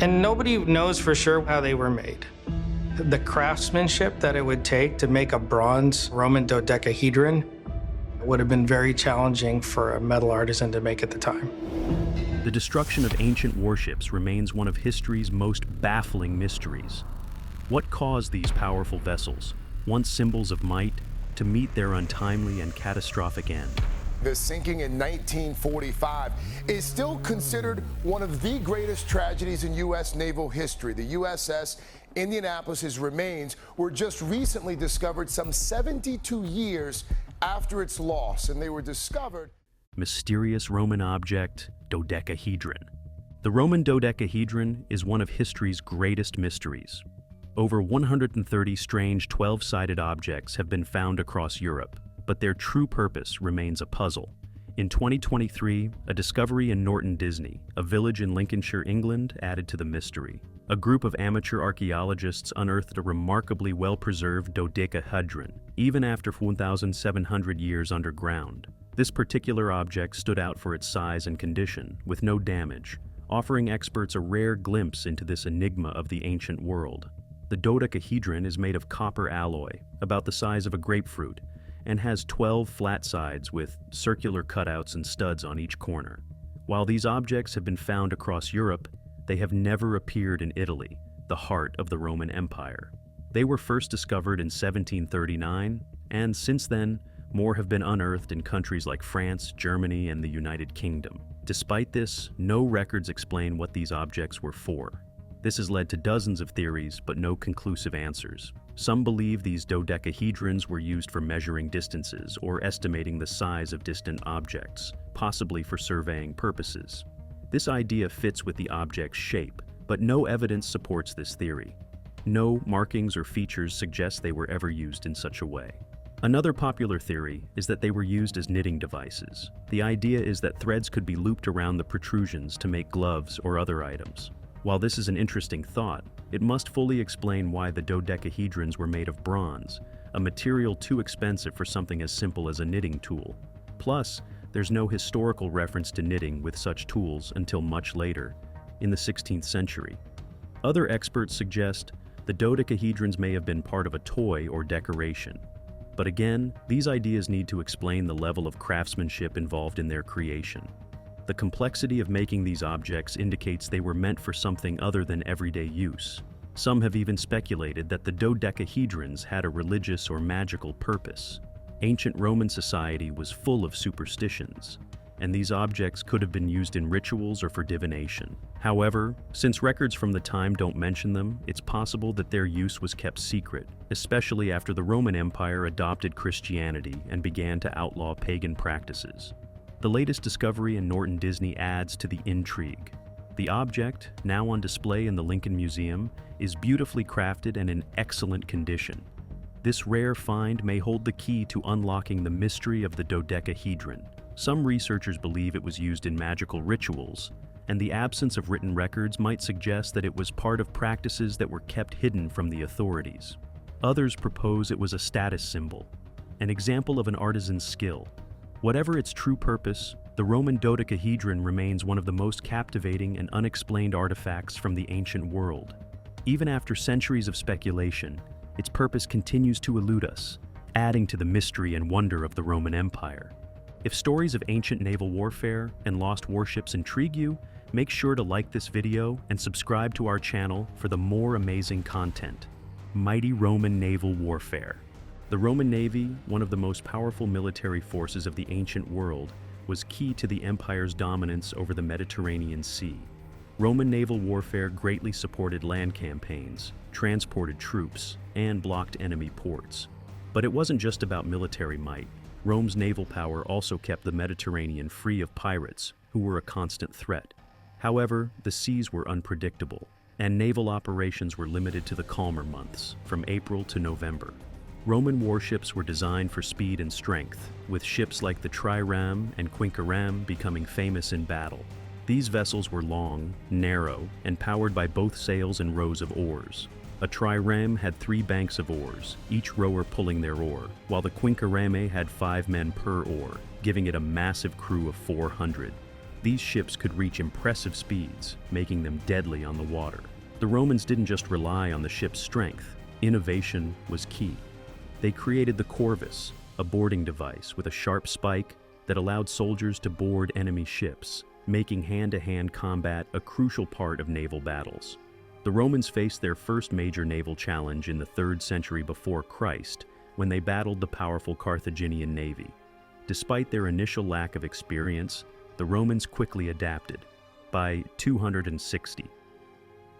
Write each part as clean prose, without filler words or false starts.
And nobody knows for sure how they were made. The craftsmanship that it would take to make a bronze Roman dodecahedron would have been very challenging for a metal artisan to make at the time. The destruction of ancient warships remains one of history's most baffling mysteries. What caused these powerful vessels, once symbols of might, to meet their untimely and catastrophic end? The sinking in 1945 is still considered one of the greatest tragedies in U.S. naval history. The USS Indianapolis's remains were just recently discovered some 72 years after its loss, and they were discovered. Mysterious Roman object, dodecahedron. The Roman dodecahedron is one of history's greatest mysteries. Over 130 strange 12-sided objects have been found across Europe, but their true purpose remains a puzzle. In 2023, a discovery in Norton Disney, a village in Lincolnshire, England, added to the mystery. A group of amateur archaeologists unearthed a remarkably well-preserved dodecahedron, even after 1,700 years underground. This particular object stood out for its size and condition, with no damage, offering experts a rare glimpse into this enigma of the ancient world. The dodecahedron is made of copper alloy, about the size of a grapefruit, and has 12 flat sides with circular cutouts and studs on each corner. While these objects have been found across Europe, they have never appeared in Italy, the heart of the Roman Empire. They were first discovered in 1739, and since then, more have been unearthed in countries like France, Germany, and the United Kingdom. Despite this, no records explain what these objects were for. This has led to dozens of theories, but no conclusive answers. Some believe these dodecahedrons were used for measuring distances or estimating the size of distant objects, possibly for surveying purposes. This idea fits with the object's shape, but no evidence supports this theory. No markings or features suggest they were ever used in such a way. Another popular theory is that they were used as knitting devices. The idea is that threads could be looped around the protrusions to make gloves or other items. While this is an interesting thought, it must fully explain why the dodecahedrons were made of bronze, a material too expensive for something as simple as a knitting tool. Plus, there's no historical reference to knitting with such tools until much later, in the 16th century. Other experts suggest the dodecahedrons may have been part of a toy or decoration. But again, these ideas need to explain the level of craftsmanship involved in their creation. The complexity of making these objects indicates they were meant for something other than everyday use. Some have even speculated that the dodecahedrons had a religious or magical purpose. Ancient Roman society was full of superstitions, and these objects could have been used in rituals or for divination. However, since records from the time don't mention them, it's possible that their use was kept secret, especially after the Roman Empire adopted Christianity and began to outlaw pagan practices. The latest discovery in Norton Disney adds to the intrigue. The object, now on display in the Lincoln Museum, is beautifully crafted and in excellent condition. This rare find may hold the key to unlocking the mystery of the dodecahedron. Some researchers believe it was used in magical rituals, and the absence of written records might suggest that it was part of practices that were kept hidden from the authorities. Others propose it was a status symbol, an example of an artisan's skill. Whatever its true purpose, the Roman dodecahedron remains one of the most captivating and unexplained artifacts from the ancient world. Even after centuries of speculation, its purpose continues to elude us, adding to the mystery and wonder of the Roman Empire. If stories of ancient naval warfare and lost warships intrigue you, make sure to like this video and subscribe to our channel for the more amazing content. Mighty Roman naval warfare. The Roman Navy, one of the most powerful military forces of the ancient world, was key to the empire's dominance over the Mediterranean Sea. Roman naval warfare greatly supported land campaigns, transported troops, and blocked enemy ports. But it wasn't just about military might. Rome's naval power also kept the Mediterranean free of pirates, who were a constant threat. However, the seas were unpredictable, and naval operations were limited to the calmer months, from April to November. Roman warships were designed for speed and strength, with ships like the trireme and quinquereme becoming famous in battle. These vessels were long, narrow, and powered by both sails and rows of oars. A trireme had 3 banks of oars, each rower pulling their oar, while the quinquereme had 5 men per oar, giving it a massive crew of 400. These ships could reach impressive speeds, making them deadly on the water. The Romans didn't just rely on the ship's strength. Innovation was key. They created the corvus, a boarding device with a sharp spike that allowed soldiers to board enemy ships, making hand-to-hand combat a crucial part of naval battles. The Romans faced their first major naval challenge in the 3rd century before Christ, when they battled the powerful Carthaginian navy. Despite their initial lack of experience, the Romans quickly adapted. By 260.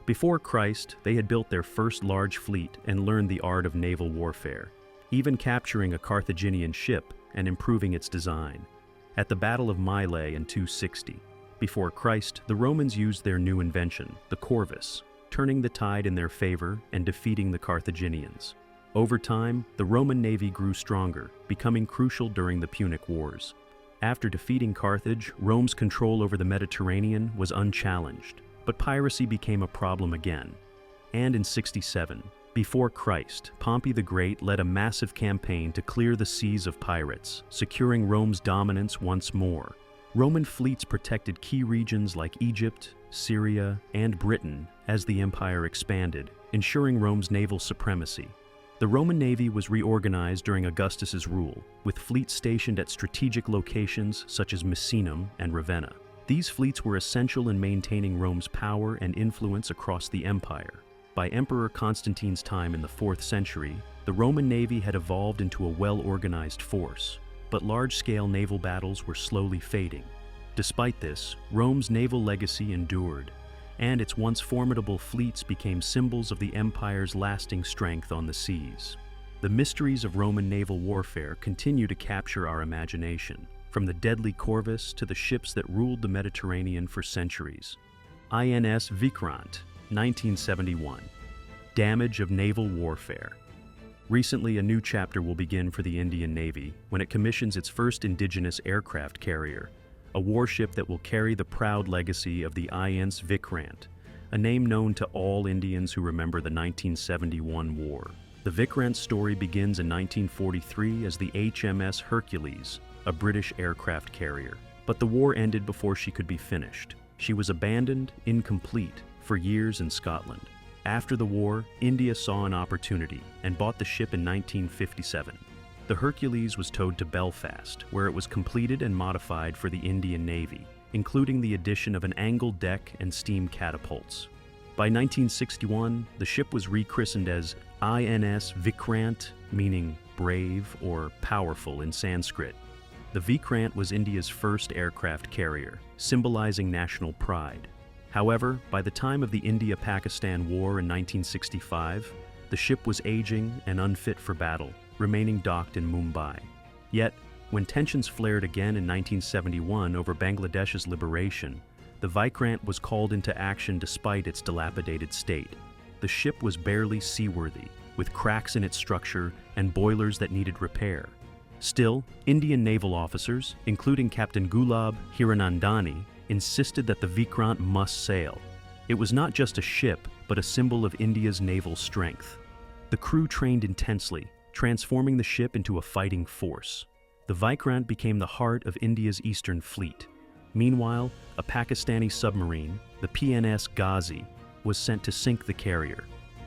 Before Christ, they had built their first large fleet and learned the art of naval warfare, even capturing a Carthaginian ship and improving its design. At the Battle of Mylae in 260. Before Christ, the Romans used their new invention, the corvus, turning the tide in their favor and defeating the Carthaginians. Over time, the Roman navy grew stronger, becoming crucial during the Punic Wars. After defeating Carthage, Rome's control over the Mediterranean was unchallenged, but piracy became a problem again. And in 67, before Christ, Pompey the Great led a massive campaign to clear the seas of pirates, securing Rome's dominance once more. Roman fleets protected key regions like Egypt, Syria, and Britain as the empire expanded, ensuring Rome's naval supremacy. The Roman navy was reorganized during Augustus's rule, with fleets stationed at strategic locations such as Misenum and Ravenna. These fleets were essential in maintaining Rome's power and influence across the empire. By Emperor Constantine's time in the 4th century, the Roman navy had evolved into a well-organized force, but large-scale naval battles were slowly fading. Despite this, Rome's naval legacy endured, and its once formidable fleets became symbols of the empire's lasting strength on the seas. The mysteries of Roman naval warfare continue to capture our imagination, from the deadly corvus to the ships that ruled the Mediterranean for centuries. INS Vikrant, 1971. Damage of naval warfare. Recently, a new chapter will begin for the Indian Navy when it commissions its first indigenous aircraft carrier, a warship that will carry the proud legacy of the INS Vikrant, a name known to all Indians who remember the 1971 war. The Vikrant's story begins in 1943 as the HMS Hercules, a British aircraft carrier. But the war ended before she could be finished. She was abandoned, incomplete, for years in Scotland. After the war, India saw an opportunity and bought the ship in 1957. The Hercules was towed to Belfast, where it was completed and modified for the Indian Navy, including the addition of an angled deck and steam catapults. By 1961, the ship was rechristened as INS Vikrant, meaning brave or powerful in Sanskrit. The Vikrant was India's first aircraft carrier, symbolizing national pride. However, by the time of the India-Pakistan War in 1965, the ship was aging and unfit for battle, remaining docked in Mumbai. Yet, when tensions flared again in 1971 over Bangladesh's liberation, the Vikrant was called into action despite its dilapidated state. The ship was barely seaworthy, with cracks in its structure and boilers that needed repair. Still, Indian naval officers, including Captain Gulab Hiranandani, insisted that the Vikrant must sail. It was not just a ship, but a symbol of India's naval strength. The crew trained intensely, transforming the ship into a fighting force. The Vikrant became the heart of India's Eastern Fleet. Meanwhile, a Pakistani submarine, the PNS Ghazi, was sent to sink the carrier.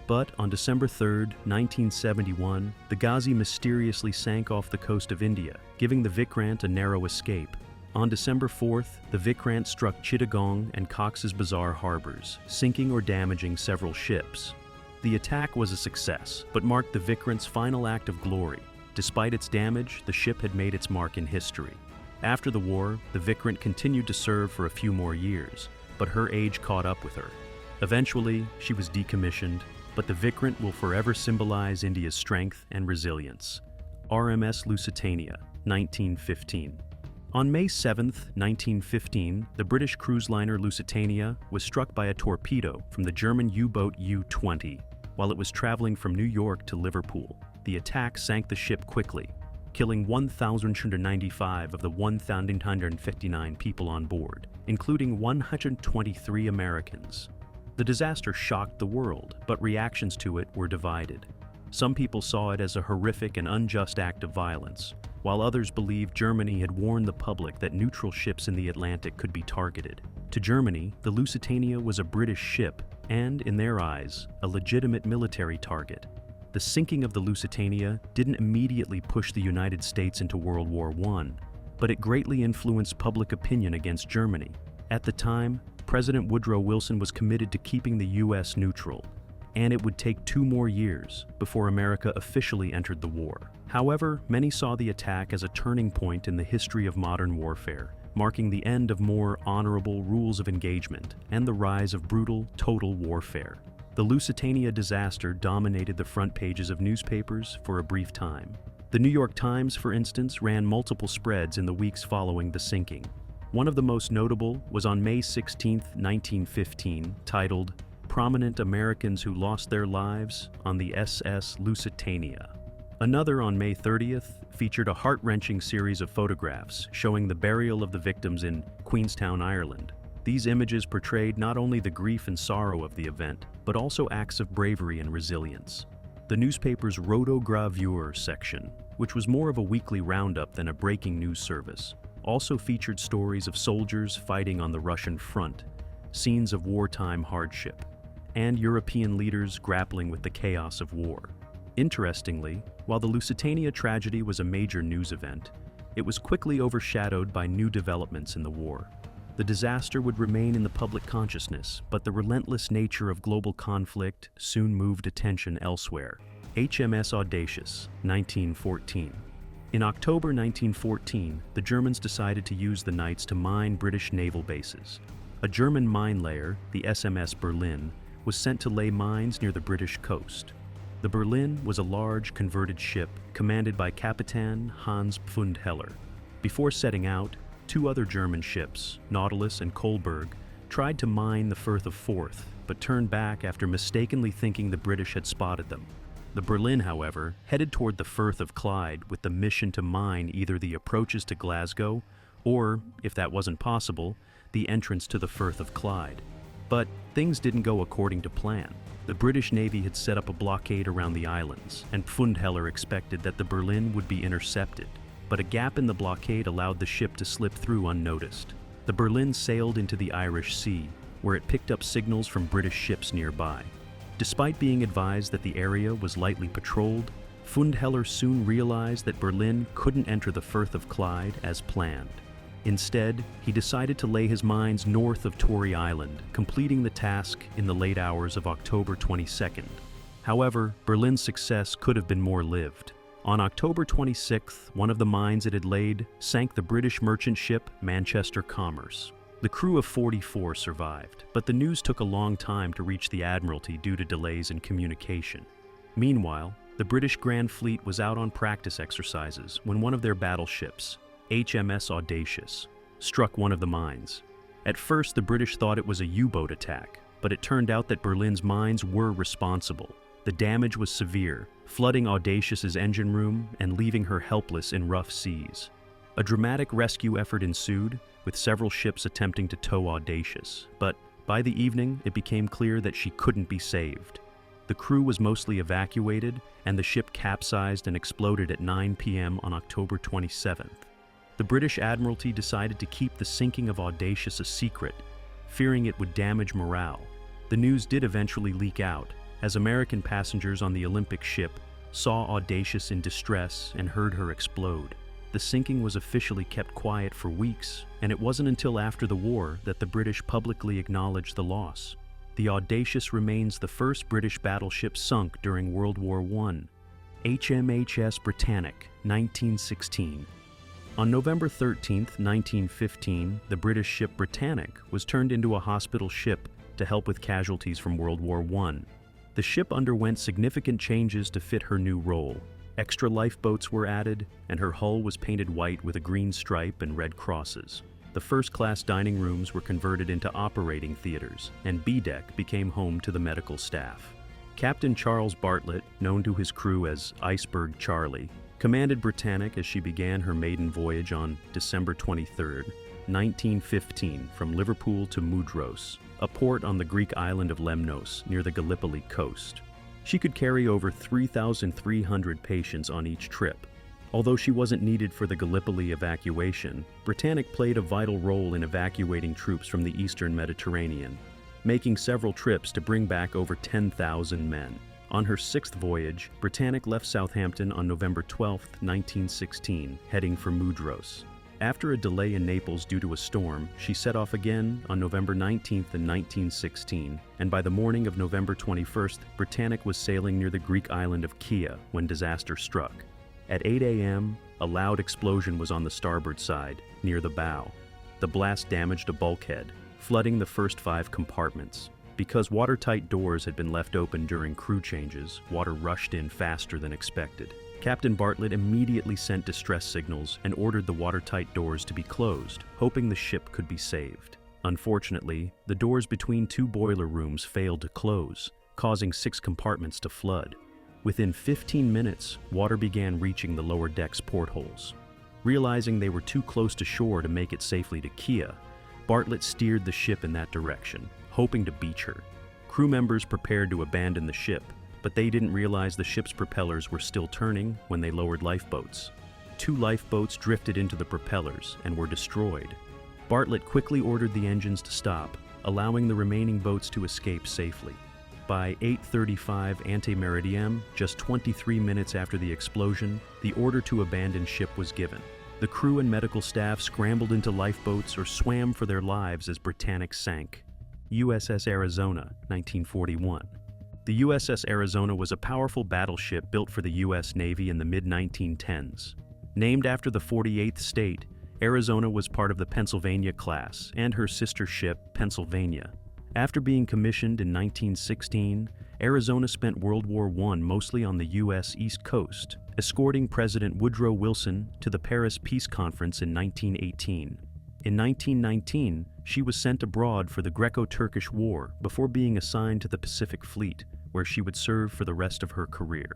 But on December 3, 1971, the Ghazi mysteriously sank off the coast of India, giving the Vikrant a narrow escape. On December 4th, the Vikrant struck Chittagong and Cox's Bazar harbors, sinking or damaging several ships. The attack was a success, but marked the Vikrant's final act of glory. Despite its damage, the ship had made its mark in history. After the war, the Vikrant continued to serve for a few more years, but her age caught up with her. Eventually, she was decommissioned, but the Vikrant will forever symbolize India's strength and resilience. RMS Lusitania, 1915. On May 7, 1915, the British cruise liner Lusitania was struck by a torpedo from the German U-boat U-20 while it was traveling from New York to Liverpool. The attack sank the ship quickly, killing 1,295 of the 1,959 people on board, including 123 Americans. The disaster shocked the world, but reactions to it were divided. Some people saw it as a horrific and unjust act of violence, while others believed Germany had warned the public that neutral ships in the Atlantic could be targeted. To Germany, the Lusitania was a British ship and, in their eyes, a legitimate military target. The sinking of the Lusitania didn't immediately push the United States into World War I, but it greatly influenced public opinion against Germany. At the time, President Woodrow Wilson was committed to keeping the U.S. neutral, and it would take 2 more years before America officially entered the war. However, many saw the attack as a turning point in the history of modern warfare, marking the end of more honorable rules of engagement and the rise of brutal, total warfare. The Lusitania disaster dominated the front pages of newspapers for a brief time. The New York Times, for instance, ran multiple spreads in the weeks following the sinking. One of the most notable was on May 16, 1915, titled, "Prominent Americans Who Lost Their Lives on the SS Lusitania." Another, on May 30th, featured a heart-wrenching series of photographs showing the burial of the victims in Queenstown, Ireland. These images portrayed not only the grief and sorrow of the event, but also acts of bravery and resilience. The newspaper's rotogravure section, which was more of a weekly roundup than a breaking news service, also featured stories of soldiers fighting on the Russian front, scenes of wartime hardship, and European leaders grappling with the chaos of war. Interestingly, while the Lusitania tragedy was a major news event, it was quickly overshadowed by new developments in the war. The disaster would remain in the public consciousness, but the relentless nature of global conflict soon moved attention elsewhere. HMS Audacious, 1914. In October 1914, the Germans decided to use the nights to mine British naval bases. A German mine layer, the SMS Berlin, was sent to lay mines near the British coast. The Berlin was a large, converted ship commanded by Captain Hans Pfundheller. Before setting out, 2 other German ships, Nautilus and Kolberg, tried to mine the Firth of Forth, but turned back after mistakenly thinking the British had spotted them. The Berlin, however, headed toward the Firth of Clyde with the mission to mine either the approaches to Glasgow or, if that wasn't possible, the entrance to the Firth of Clyde. But things didn't go according to plan. The British Navy had set up a blockade around the islands, and Pfundheller expected that the Berlin would be intercepted. But a gap in the blockade allowed the ship to slip through unnoticed. The Berlin sailed into the Irish Sea, where it picked up signals from British ships nearby. Despite being advised that the area was lightly patrolled, Pfundheller soon realized that Berlin couldn't enter the Firth of Clyde as planned. Instead, he decided to lay his mines north of Tory Island, completing the task in the late hours of October 22nd. However, Berlin's success could have been more lived. On October 26th, one of the mines it had laid sank the British merchant ship Manchester Commerce. The crew of 44 survived, but the news took a long time to reach the Admiralty due to delays in communication. Meanwhile, the British Grand Fleet was out on practice exercises when one of their battleships, HMS Audacious, struck one of the mines. At first, the British thought it was a U-boat attack, but it turned out that Berlin's mines were responsible. The damage was severe, flooding Audacious's engine room and leaving her helpless in rough seas. A dramatic rescue effort ensued, with several ships attempting to tow Audacious, but by the evening it became clear that she couldn't be saved. The crew was mostly evacuated, and the ship capsized and exploded at 9 p.m. on October 27th. The British Admiralty decided to keep the sinking of Audacious a secret, fearing it would damage morale. The news did eventually leak out, as American passengers on the Olympic ship saw Audacious in distress and heard her explode. The sinking was officially kept quiet for weeks, and it wasn't until after the war that the British publicly acknowledged the loss. The Audacious remains the first British battleship sunk during World War I. HMHS Britannic, 1916. On November 13, 1915, the British ship Britannic was turned into a hospital ship to help with casualties from World War I. The ship underwent significant changes to fit her new role. Extra lifeboats were added, and her hull was painted white with a green stripe and red crosses. The first-class dining rooms were converted into operating theaters, and B-deck became home to the medical staff. Captain Charles Bartlett, known to his crew as Iceberg Charlie, commanded Britannic as she began her maiden voyage on December 23, 1915, from Liverpool to Mudros, a port on the Greek island of Lemnos near the Gallipoli coast. She could carry over 3,300 patients on each trip. Although she wasn't needed for the Gallipoli evacuation, Britannic played a vital role in evacuating troops from the eastern Mediterranean, making several trips to bring back over 10,000 men. On her sixth voyage, Britannic left Southampton on November 12, 1916, heading for Mudros. After a delay in Naples due to a storm, she set off again on November 19, 1916, and by the morning of November 21, Britannic was sailing near the Greek island of Kea when disaster struck. At 8 a.m., a loud explosion was on the starboard side, near the bow. The blast damaged a bulkhead, flooding the first 5 compartments. Because watertight doors had been left open during crew changes, water rushed in faster than expected. Captain Bartlett immediately sent distress signals and ordered the watertight doors to be closed, hoping the ship could be saved. Unfortunately, the doors between 2 boiler rooms failed to close, causing 6 compartments to flood. Within 15 minutes, water began reaching the lower deck's portholes. Realizing they were too close to shore to make it safely to Kea, Bartlett steered the ship in that direction, hoping to beach her. Crew members prepared to abandon the ship, but they didn't realize the ship's propellers were still turning when they lowered lifeboats. 2 lifeboats drifted into the propellers and were destroyed. Bartlett quickly ordered the engines to stop, allowing the remaining boats to escape safely. By 8:35 ante-meridiem, just 23 minutes after the explosion, the order to abandon ship was given. The crew and medical staff scrambled into lifeboats or swam for their lives as Britannic sank. USS Arizona, 1941. The USS Arizona was a powerful battleship built for the U.S. Navy in the mid-1910s. Named after the 48th state, Arizona was part of the Pennsylvania class and her sister ship, Pennsylvania. After being commissioned in 1916, Arizona spent World War I mostly on the U.S. East Coast, escorting President Woodrow Wilson to the Paris Peace Conference in 1918. In 1919, she was sent abroad for the Greco-Turkish War before being assigned to the Pacific Fleet, where she would serve for the rest of her career.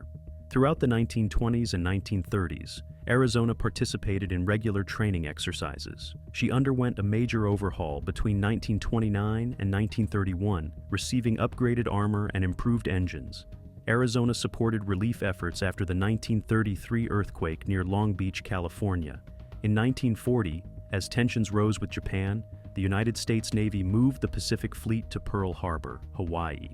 Throughout the 1920s and 1930s, Arizona participated in regular training exercises. She underwent a major overhaul between 1929 and 1931, receiving upgraded armor and improved engines. Arizona supported relief efforts after the 1933 earthquake near Long Beach, California. In 1940, as tensions rose with Japan, the United States Navy moved the Pacific Fleet to Pearl Harbor, Hawaii.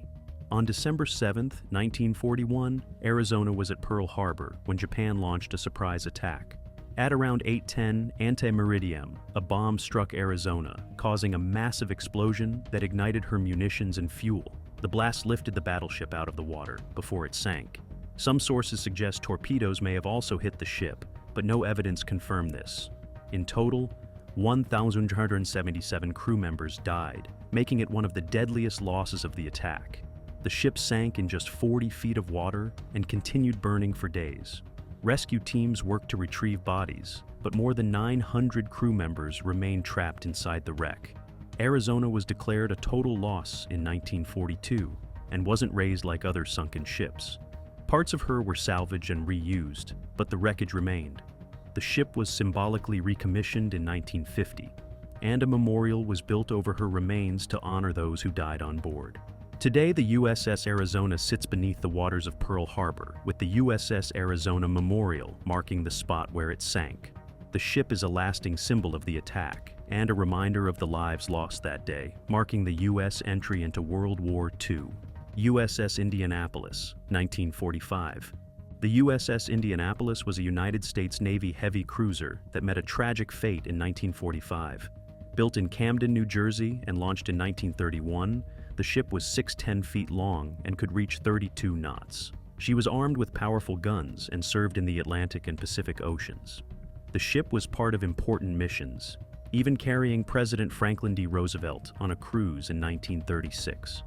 On December 7, 1941, Arizona was at Pearl Harbor when Japan launched a surprise attack. At around 8:10 ante-meridiem, a bomb struck Arizona, causing a massive explosion that ignited her munitions and fuel. The blast lifted the battleship out of the water before it sank. Some sources suggest torpedoes may have also hit the ship, but no evidence confirmed this. In total, 1,177 crew members died, making it one of the deadliest losses of the attack. The ship sank in just 40 feet of water and continued burning for days. Rescue teams worked to retrieve bodies, but more than 900 crew members remained trapped inside the wreck. Arizona was declared a total loss in 1942 and wasn't raised like other sunken ships. Parts of her were salvaged and reused, but the wreckage remained. The ship was symbolically recommissioned in 1950, and a memorial was built over her remains to honor those who died on board. Today, the USS Arizona sits beneath the waters of Pearl Harbor, with the USS Arizona Memorial marking the spot where it sank. The ship is a lasting symbol of the attack, and a reminder of the lives lost that day, marking the U.S. entry into World War II. USS Indianapolis, 1945. The USS Indianapolis was a United States Navy heavy cruiser that met a tragic fate in 1945. Built in Camden, New Jersey, and launched in 1931, the ship was 610 feet long and could reach 32 knots. She was armed with powerful guns and served in the Atlantic and Pacific Oceans. The ship was part of important missions, even carrying President Franklin D. Roosevelt on a cruise in 1936.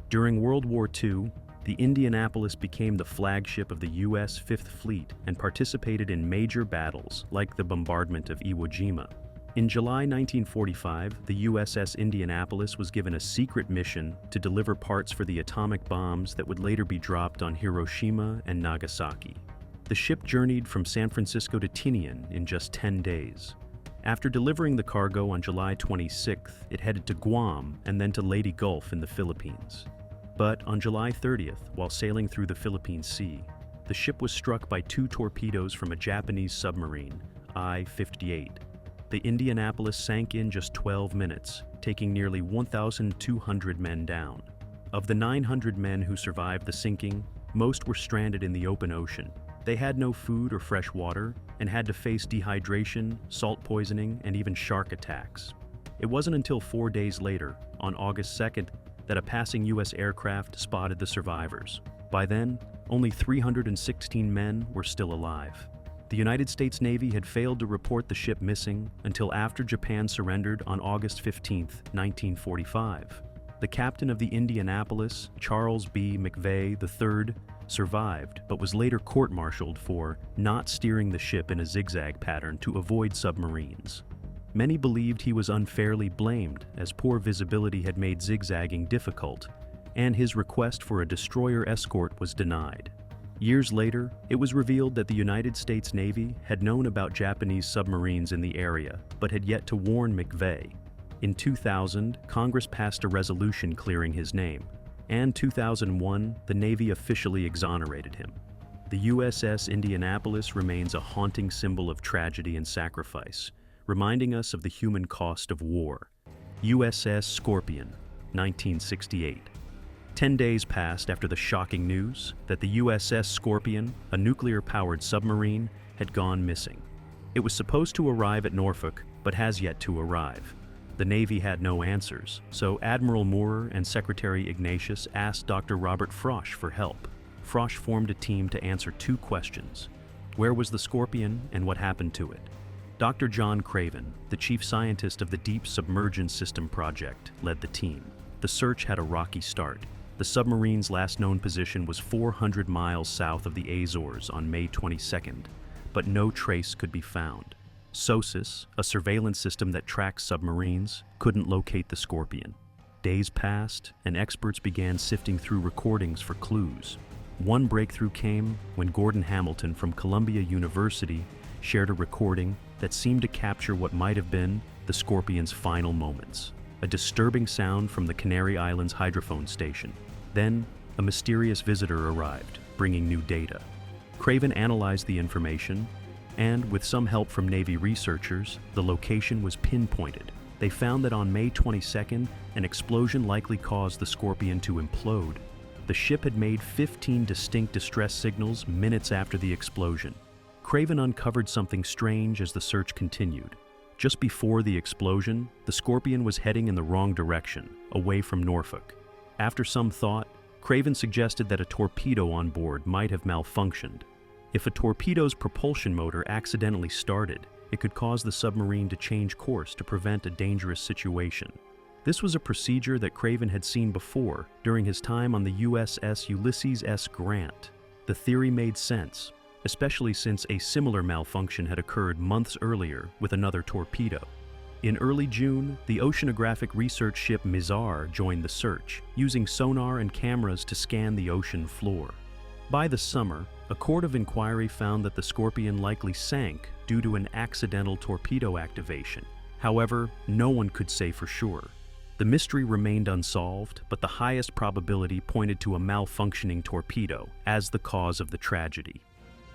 During World War II, the Indianapolis became the flagship of the U.S. Fifth Fleet and participated in major battles like the bombardment of Iwo Jima. In July 1945, the USS Indianapolis was given a secret mission to deliver parts for the atomic bombs that would later be dropped on Hiroshima and Nagasaki. The ship journeyed from San Francisco to Tinian in just 10 days. After delivering the cargo on July 26th, it headed to Guam and then to Leyte Gulf in the Philippines. But on July 30th, while sailing through the Philippine Sea, the ship was struck by 2 torpedoes from a Japanese submarine, I-58. The Indianapolis sank in just 12 minutes, taking nearly 1,200 men down. Of the 900 men who survived the sinking, most were stranded in the open ocean. They had no food or fresh water and had to face dehydration, salt poisoning, and even shark attacks. It wasn't until 4 days later, on August 2nd, that a passing U.S. aircraft spotted the survivors. By then, only 316 men were still alive. The United States Navy had failed to report the ship missing until after Japan surrendered on August 15, 1945. The captain of the Indianapolis, Charles B. McVay III, survived but was later court-martialed for not steering the ship in a zigzag pattern to avoid submarines. Many believed he was unfairly blamed, as poor visibility had made zigzagging difficult, and his request for a destroyer escort was denied. Years later, it was revealed that the United States Navy had known about Japanese submarines in the area, but had yet to warn McVay. In 2000, Congress passed a resolution clearing his name, and 2001, the Navy officially exonerated him. The USS Indianapolis remains a haunting symbol of tragedy and sacrifice, reminding us of the human cost of war. USS Scorpion, 1968. 10 days passed after the shocking news that the USS Scorpion, a nuclear-powered submarine, had gone missing. It was supposed to arrive at Norfolk, but has yet to arrive. The Navy had no answers, so Admiral Moore and Secretary Ignatius asked Dr. Robert Frosch for help. Frosch formed a team to answer 2 questions. Where was the Scorpion and what happened to it? Dr. John Craven, the chief scientist of the Deep Submergence System project, led the team. The search had a rocky start. The submarine's last known position was 400 miles south of the Azores on May 22nd, but no trace could be found. SOSUS, a surveillance system that tracks submarines, couldn't locate the Scorpion. Days passed, and experts began sifting through recordings for clues. One breakthrough came when Gordon Hamilton from Columbia University shared a recording that seemed to capture what might have been the Scorpion's final moments. A disturbing sound from the Canary Islands hydrophone station. Then, a mysterious visitor arrived, bringing new data. Craven analyzed the information, and with some help from Navy researchers, the location was pinpointed. They found that on May 22nd, an explosion likely caused the Scorpion to implode. The ship had made 15 distinct distress signals minutes after the explosion. Craven uncovered something strange as the search continued. Just before the explosion, the Scorpion was heading in the wrong direction, away from Norfolk. After some thought, Craven suggested that a torpedo on board might have malfunctioned. If a torpedo's propulsion motor accidentally started, it could cause the submarine to change course to prevent a dangerous situation. This was a procedure that Craven had seen before during his time on the USS Ulysses S. Grant. The theory made sense, especially since a similar malfunction had occurred months earlier with another torpedo. In early June, the oceanographic research ship Mizar joined the search, using sonar and cameras to scan the ocean floor. By the summer, a court of inquiry found that the Scorpion likely sank due to an accidental torpedo activation. However, no one could say for sure. The mystery remained unsolved, but the highest probability pointed to a malfunctioning torpedo as the cause of the tragedy.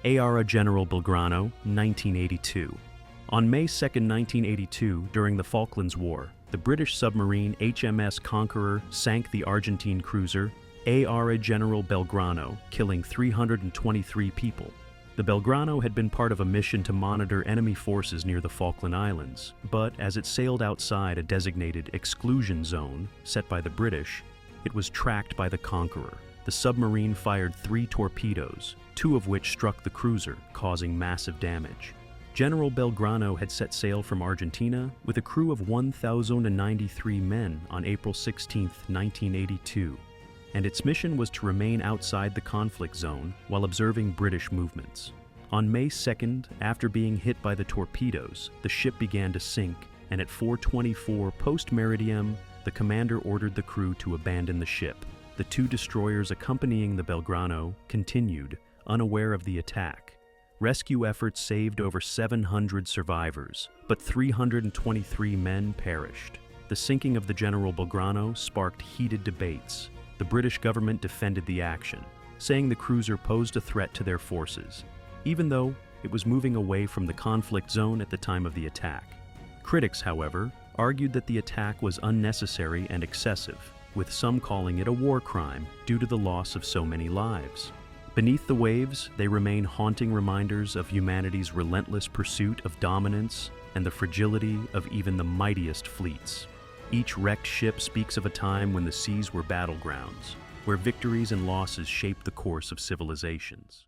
Aara General Belgrano, 1982. On May 2, 1982, during the Falklands War, the British submarine HMS Conqueror sank the Argentine cruiser Aara General Belgrano, killing 323 people. The Belgrano had been part of a mission to monitor enemy forces near the Falkland Islands, but as it sailed outside a designated exclusion zone set by the British, it was tracked by the Conqueror. The submarine fired 3 torpedoes, 2 of which struck the cruiser, causing massive damage. General Belgrano had set sail from Argentina with a crew of 1,093 men on April 16, 1982, and its mission was to remain outside the conflict zone while observing British movements. On May 2nd, after being hit by the torpedoes, the ship began to sink, and at 4:24 post-meridiem, the commander ordered the crew to abandon the ship. The 2 destroyers accompanying the Belgrano continued, unaware of the attack. Rescue efforts saved over 700 survivors, but 323 men perished. The sinking of the General Belgrano sparked heated debates. The British government defended the action, saying the cruiser posed a threat to their forces, even though it was moving away from the conflict zone at the time of the attack. Critics, however, argued that the attack was unnecessary and excessive, with some calling it a war crime due to the loss of so many lives. Beneath the waves, they remain haunting reminders of humanity's relentless pursuit of dominance and the fragility of even the mightiest fleets. Each wrecked ship speaks of a time when the seas were battlegrounds, where victories and losses shaped the course of civilizations.